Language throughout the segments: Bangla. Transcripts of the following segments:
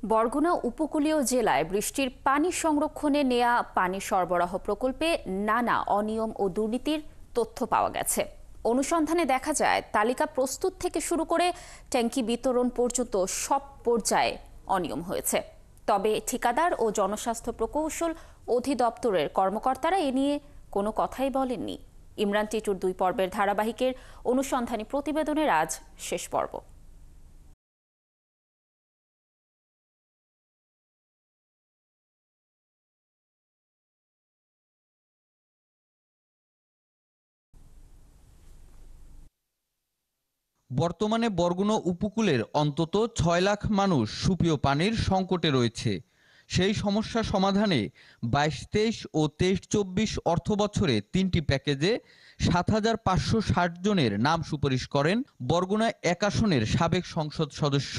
বরগুনা উপকূলীয় জেলায় বৃষ্টির পানি সংরক্ষণে নেয়া পানি সরবরাহ প্রকল্পে নানা অনিয়ম ও দুর্নীতির তথ্য পাওয়া গেছে। অনুসন্ধানে দেখা যায় তালিকা প্রস্তুত থেকে শুরু করে ট্যাঙ্কি বিতরণ পর্যন্ত সব পর্যায়ে অনিয়ম হয়েছে। তবে ঠিকাদার ও জনস্বাস্থ্য প্রকৌশল অধিদপ্তরের কর্মকর্তারা এ নিয়ে কোনো কথাই বলেননি। ইমরান টিটুর 2 পর্বের ধারাবাহিকের অনুসন্ধানী প্রতিবেদনের আজ শেষ পর্ব। বর্তমানে বরগুনা উপকূলের অন্তত ৬ লাখ মানুষ সুপেয় পানির সংকটে রয়েছে। সেই সমস্যা সমাধানে ২২-২৩ ও ২৩-২৪ অর্থবছরে ৩টি প্যাকেজে ৭,৫৬০ জনের নাম সুপারিশ করেন বরগুনা ১ আসনের সাবেক সংসদ সদস্য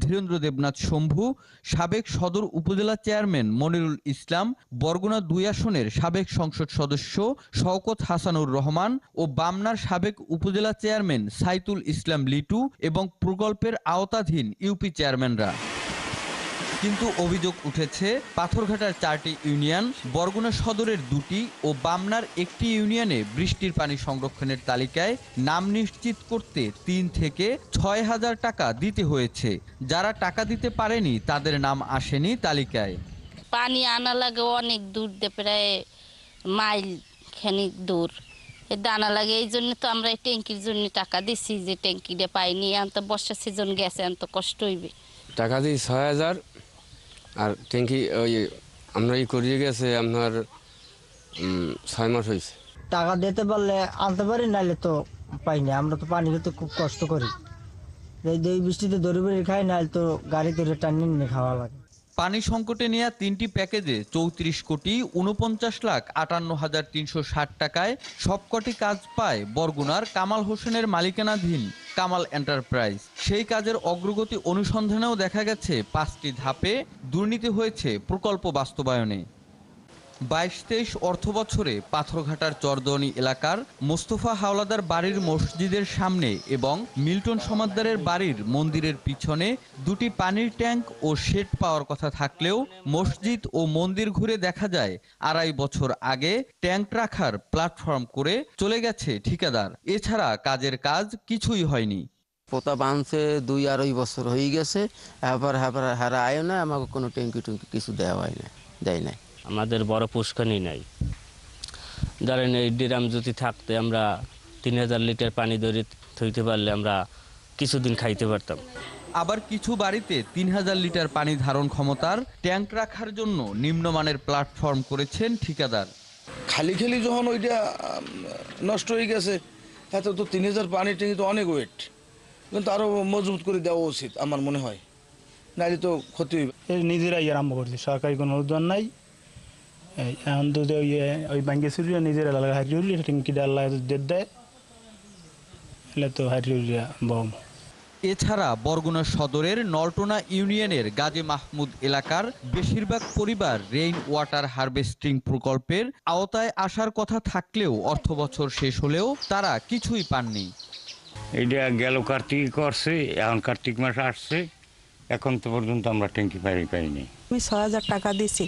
ধীরেন্দ্র দেবনাথ শম্ভু, সাবেক সদর উপজেলা চেয়ারম্যান মনিরুল ইসলাম, বরগুনা ২ আসনের সাবেক সংসদ সদস্য শওকত হাসানুর রহমান ও বামনার সাবেক উপজেলা চেয়ারম্যান সাইতুল ইসলাম লিটু এবং প্রকল্পের আওতাধীন ইউপি চেয়ারম্যানরা। কিন্তু অভিযোগ উঠেছে পাথরঘাটার 4টি ইউনিয়ন, বরগুনা সদরের 2টি ও বামনার 1টি ইউনিয়নে বৃষ্টির পানি সংরক্ষণের তালিকায় নাম নিশ্চিত করতে 3 থেকে 6,000 টাকা দিতে হয়েছে। যারা টাকা দিতে পারেনি তাদের নাম আসেনি তালিকায়। পানি আনা লাগে অনেক দূর দিয়ে, প্রায় মাইল খানিক দূর দানা লাগে। এই জন্য তো আমরা এই ট্যাঙ্কির জন্য টাকা দিচ্ছি, যে ট্যাঙ্কিটা পাইনি। তো বর্ষা সিজন গেছে, তো কষ্ট হইবে। টাকা দিই 6,000, আর ট্যাঙ্কি ওই আমরা করিয়ে গেছে আপনার 6 মাস হয়েছে। টাকা দিতে পারলে আনতে পারি, নাহলে তো পাইনি। আমরা তো পানি খেতে খুব কষ্ট করি, এই বৃষ্টিতে দড়ি বেড়ে খাই, নাহলে তো গাড়িতে টানি নিয়ে খাওয়া লাগে। পানি সংকটে নেওয়া 3টি প্যাকেজে 34,49,58,360 টাকায় সবকটি কাজ পায় বরগুনার কামাল হোসেনের মালিকানাধীন কামাল এন্টারপ্রাইজ। সেই কাজের অগ্রগতি অনুসন্ধানেও দেখা গেছে 5টি ধাপে দুর্নীতি হয়েছে প্রকল্প বাস্তবায়নে। 22-23 অর্থবছরে পাথরঘাটার চরদনি এলাকার মোস্তফা হাওলাদার বাড়ির মসজিদের সামনে এবং মিল্টন সমাদ্দারের বাড়ির মন্দিরের পিছনে 2টি পানির ট্যাঙ্ক ও শেড পাওয়ার কথা থাকলেও মসজিদ ও মন্দির ঘুরে দেখা যায় 2.5 বছর আগে ট্যাঙ্ক রাখার প্ল্যাটফর্ম করে চলে গেছে ঠিকাদার। এছাড়া কাজের কাজ কিছুই হয়নি। পোতা বাঁধছে 2-2.5 বছর হয়ে গেছে, এবার হারা আয় না, আমাকে কোনো ট্যাঙ্কি কিছু দেওয়া হয় না, দেয় না। আমাদের বড় পুষ্কানি নাই। ধরেন এই ড্রাম যদি থাকতে আমরা 3,000 লিটার পানি ধরে থইতে পারলে আমরা কিছুদিন খাইতে পারতাম। আবার কিছু বাড়িতে 3,000 লিটার পানি ধারণ ক্ষমতার ট্যাঙ্ক রাখার জন্য নিম্নমানের প্ল্যাটফর্ম করেছেন ঠিকাদার। খালি যখন ওইটা নষ্ট হয়ে গেছে, এত তো 3,000 পানি ট্যাঙ্কি তো অনেক ওয়েট, কিন্তু আরও মজবুত করে দেওয়া উচিত আমার মনে হয়, নাহলে তো ক্ষতি হইবে। নিজেরাই আরম্ভ করছে, সরকারি কোনো অনুদান নাই। এখন তো ওই ব্যাংকে চুরিয়া নিজের এলাকায় হারিয়ে ট্যাঙ্কি ডাল্লা দেয়, এলে তো হারিয়ে বম। এছাড়া বরগুনা সদরের নলটোনা ইউনিয়নের গাজী মাহমুদ এলাকার বেশিরভাগ পরিবার রেইন ওয়াটার হারভেস্টিং প্রকল্পের আওতায় আসার কথা থাকলেও অর্থবছর শেষ হলেও তারা কিছুই পাননি। এইটা গেল কার্তিক করছে, এখন কার্তিক মাস আসছে, এখন তো পর্যন্ত আমরা ট্যাঙ্কি পাইনি। আমি 6,000 টাকা দিছি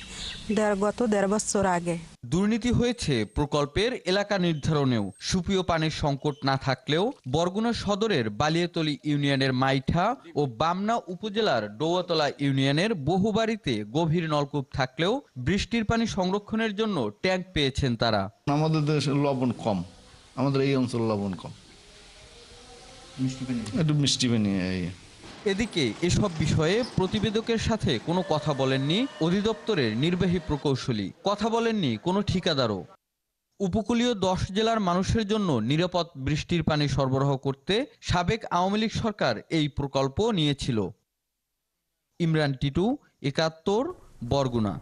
গত 1.5 বছর আগে। দুর্নীতি হয়েছে প্রকল্পের এলাকা নির্ধারণেও। সুপেয় পানির সংকট না থাকলেও বরগুনা সদরের বালিয়াতলী ইউনিয়নের মাইঠা ও বামনা উপজেলার ডৌয়াতলা ইউনিয়নের বহু বাড়িতে গভীর নলকূপ থাকলেও বৃষ্টির পানি সংরক্ষণের জন্য ট্যাঙ্ক পেয়েছেন তারা। আমাদের দেশে লবণ কম, আমাদের এই অঞ্চল লবণ কম, একটু মিষ্টি পানি। এদিকে এসব বিষয়ে প্রতিবেদকের সাথে কোনো কথা বলেননি অধিদপ্তরের নির্বাহী প্রকৌশলী, কথা বলেননি কোনো ঠিকাদারও। উপকূলীয় 10 জেলার মানুষের জন্য নিরাপদ বৃষ্টির পানি সরবরাহ করতে সাবেক আওয়ামী লীগ সরকার এই প্রকল্প নিয়েছিল। ইমরান টিটু, 71, বরগুনা।